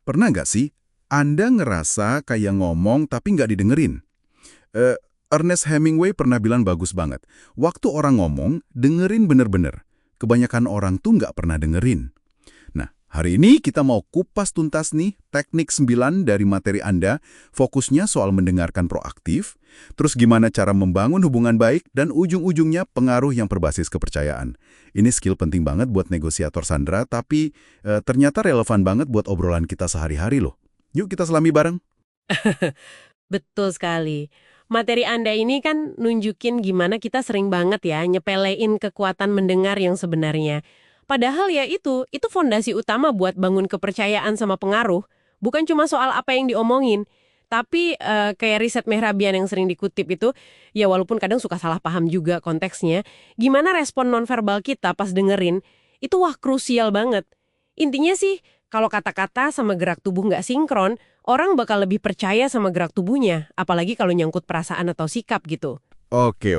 Pernah nggak sih Anda ngerasa kayak ngomong tapi nggak didengerin? Eh, Ernest Hemingway pernah bilang bagus banget. Waktu orang ngomong, dengerin bener-bener. Kebanyakan orang tuh nggak pernah dengerin. Nah, hari ini kita mau kupas tuntas nih teknik 9 dari materi Anda, fokusnya soal mendengarkan proaktif, terus gimana cara membangun hubungan baik, dan ujung-ujungnya pengaruh yang berbasis kepercayaan. Ini skill penting banget buat negosiator Sandra, tapi ternyata relevan banget buat obrolan kita sehari-hari loh. Yuk kita selami bareng. Betul sekali. Materi Anda ini kan nunjukin gimana kita sering banget ya nyepelein kekuatan mendengar yang sebenarnya. Padahal ya itu fondasi utama buat bangun kepercayaan sama pengaruh. Bukan cuma soal apa yang diomongin, tapi kayak riset Mehrabian yang sering dikutip itu, ya walaupun kadang suka salah paham juga konteksnya, gimana respon nonverbal kita pas dengerin, itu wah krusial banget. Intinya sih, kalau kata-kata sama gerak tubuh nggak sinkron, orang bakal lebih percaya sama gerak tubuhnya, apalagi kalau nyangkut perasaan atau sikap gitu. Oke.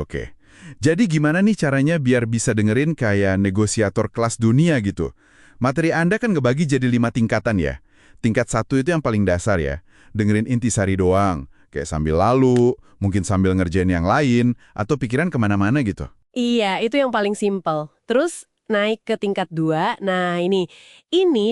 Jadi gimana nih caranya biar bisa dengerin kayak negosiator kelas dunia gitu? Materi Anda kan ngebagi jadi 5 tingkatan ya. Tingkat 1 itu yang paling dasar ya. Dengerin intisari doang. Kayak sambil lalu, mungkin sambil ngerjain yang lain, atau pikiran kemana-mana gitu. Iya, itu yang paling simpel. Terus naik ke tingkat 2, nah ini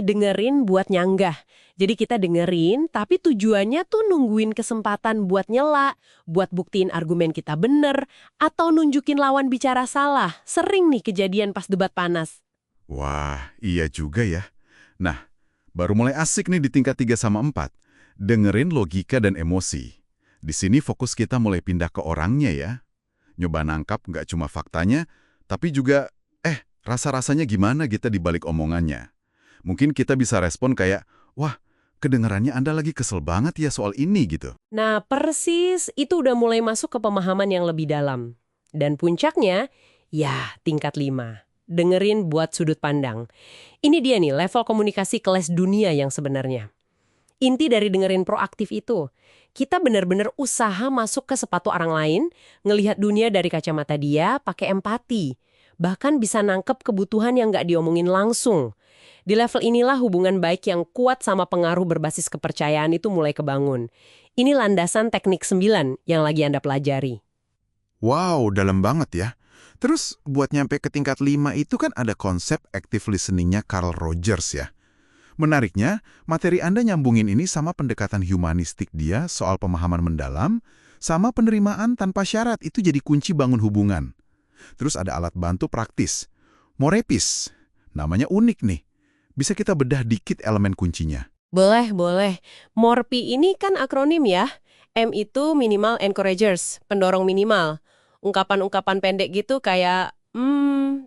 dengerin buat nyanggah. Jadi kita dengerin, tapi tujuannya tuh nungguin kesempatan buat nyela, buat buktiin argumen kita bener, atau nunjukin lawan bicara salah. Sering nih kejadian pas debat panas. Wah, iya juga ya. Nah, baru mulai asik nih di tingkat 3 sama 4. Dengerin logika dan emosi. Di sini fokus kita mulai pindah ke orangnya ya. Nyoba nangkap nggak cuma faktanya, tapi juga, rasa-rasanya gimana kita di balik omongannya. Mungkin kita bisa respon kayak, wah, kedengarannya Anda lagi kesel banget ya soal ini gitu. Nah, persis itu udah mulai masuk ke pemahaman yang lebih dalam. Dan puncaknya, ya tingkat 5. Dengerin buat sudut pandang. Ini dia nih level komunikasi kelas dunia yang sebenarnya. Inti dari dengerin proaktif itu, kita benar-benar usaha masuk ke sepatu orang lain, ngelihat dunia dari kacamata dia, pakai empati. Bahkan bisa nangkep kebutuhan yang nggak diomongin langsung. Di level inilah hubungan baik yang kuat sama pengaruh berbasis kepercayaan itu mulai kebangun. Ini landasan teknik 9 yang lagi Anda pelajari. Wow, dalam banget ya. Terus buat nyampe ke tingkat 5 itu kan ada konsep active listening-nya Carl Rogers ya. Menariknya, materi Anda nyambungin ini sama pendekatan humanistik dia soal pemahaman mendalam, sama penerimaan tanpa syarat itu jadi kunci bangun hubungan. Terus ada alat bantu praktis, Morepis. Namanya unik nih. Bisa kita bedah dikit elemen kuncinya. Boleh. MORPI ini kan akronim ya. M itu minimal encouragers, pendorong minimal. Ungkapan-ungkapan pendek gitu kayak,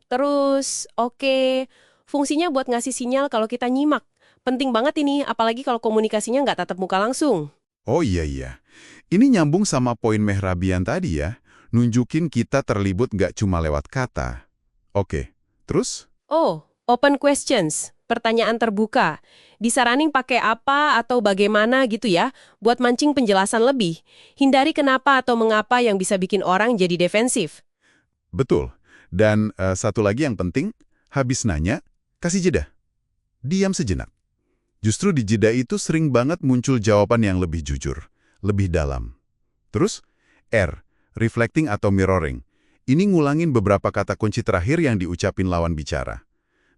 terus, oke. Fungsinya buat ngasih sinyal kalau kita nyimak. Penting banget ini, apalagi kalau komunikasinya nggak tatap muka langsung. Oh iya. Ini nyambung sama poin Mehrabian tadi ya. Nunjukin kita terlibat nggak cuma lewat kata. Oke, terus? Oh, open questions, pertanyaan terbuka. Disaranin pakai apa atau bagaimana gitu ya, buat mancing penjelasan lebih. Hindari kenapa atau mengapa yang bisa bikin orang jadi defensif. Betul. Dan satu lagi yang penting, habis nanya, kasih jeda. Diam sejenak. Justru di jeda itu sering banget muncul jawaban yang lebih jujur, lebih dalam. Terus, R, reflecting atau mirroring. Ini ngulangin beberapa kata kunci terakhir yang diucapin lawan bicara.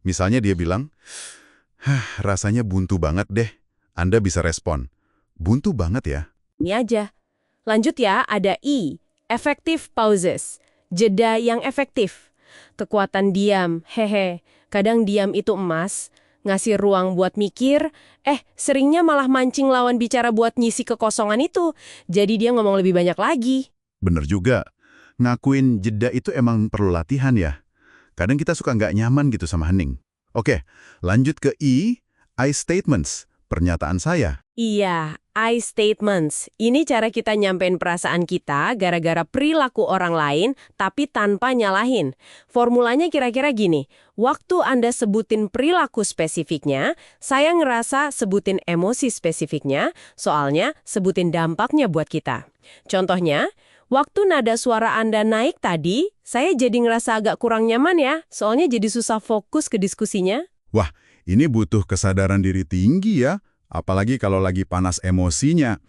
Misalnya dia bilang, rasanya buntu banget deh. Anda bisa respon, buntu banget ya. Ini aja. Lanjut ya, ada I, effective pauses, jeda yang efektif. Kekuatan diam, kadang diam itu emas, ngasih ruang buat mikir, seringnya malah mancing lawan bicara buat ngisi kekosongan itu. Jadi dia ngomong lebih banyak lagi. Bener juga, ngakuin jeda itu emang perlu latihan ya. Kadang kita suka nggak nyaman gitu sama hening. Oke, lanjut ke I statements, pernyataan saya. Iya, I statements. Ini cara kita nyampein perasaan kita gara-gara perilaku orang lain, tapi tanpa nyalahin. Formulanya kira-kira gini, waktu Anda sebutin perilaku spesifiknya, saya ngerasa sebutin emosi spesifiknya, soalnya sebutin dampaknya buat kita. Contohnya, waktu nada suara Anda naik tadi, saya jadi ngerasa agak kurang nyaman ya, soalnya jadi susah fokus ke diskusinya. Wah, ini butuh kesadaran diri tinggi ya. apalagi kalau lagi panas emosinya.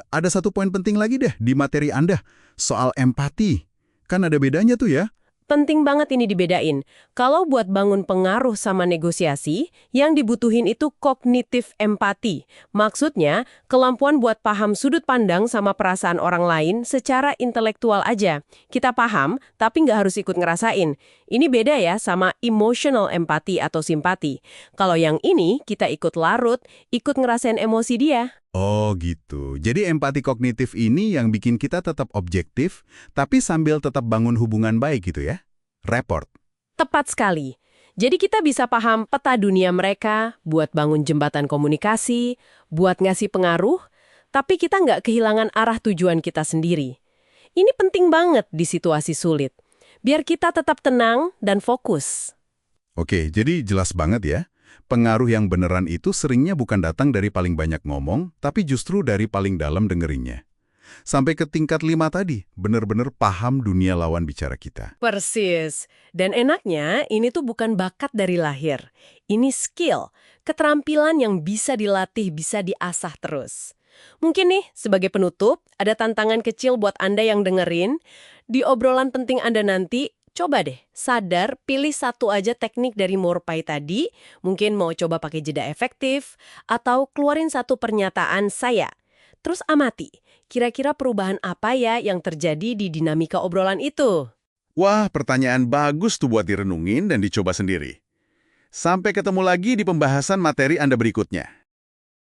Ada satu poin penting lagi deh di materi Anda, soal empati. Kan ada bedanya tuh ya. Penting banget ini dibedain. Kalau buat bangun pengaruh sama negosiasi, yang dibutuhin itu kognitif empati. Maksudnya, kemampuan buat paham sudut pandang sama perasaan orang lain secara intelektual aja. Kita paham, tapi nggak harus ikut ngerasain. Ini beda ya sama emotional empati atau simpati. Kalau yang ini, kita ikut larut, ikut ngerasain emosi dia. Oh gitu. Jadi empati kognitif ini yang bikin kita tetap objektif, tapi sambil tetap bangun hubungan baik gitu ya? Report. Tepat sekali. Jadi kita bisa paham peta dunia mereka, buat bangun jembatan komunikasi, buat ngasih pengaruh, tapi kita nggak kehilangan arah tujuan kita sendiri. Ini penting banget di situasi sulit. Biar kita tetap tenang dan fokus. Oke, jadi jelas banget ya. Pengaruh yang beneran itu seringnya bukan datang dari paling banyak ngomong, tapi justru dari paling dalam dengerinnya. Sampai ke tingkat 5 tadi, bener-bener paham dunia lawan bicara kita. Persis. Dan enaknya, ini tuh bukan bakat dari lahir. Ini skill, keterampilan yang bisa dilatih, bisa diasah terus. Mungkin nih, sebagai penutup, ada tantangan kecil buat Anda yang dengerin. Di obrolan penting Anda nanti, coba deh, sadar, pilih satu aja teknik dari Morphy tadi, mungkin mau coba pakai jeda efektif, atau keluarin satu pernyataan saya. Terus amati, kira-kira perubahan apa ya yang terjadi di dinamika obrolan itu? Wah, pertanyaan bagus tuh buat direnungin dan dicoba sendiri. Sampai ketemu lagi di pembahasan materi Anda berikutnya.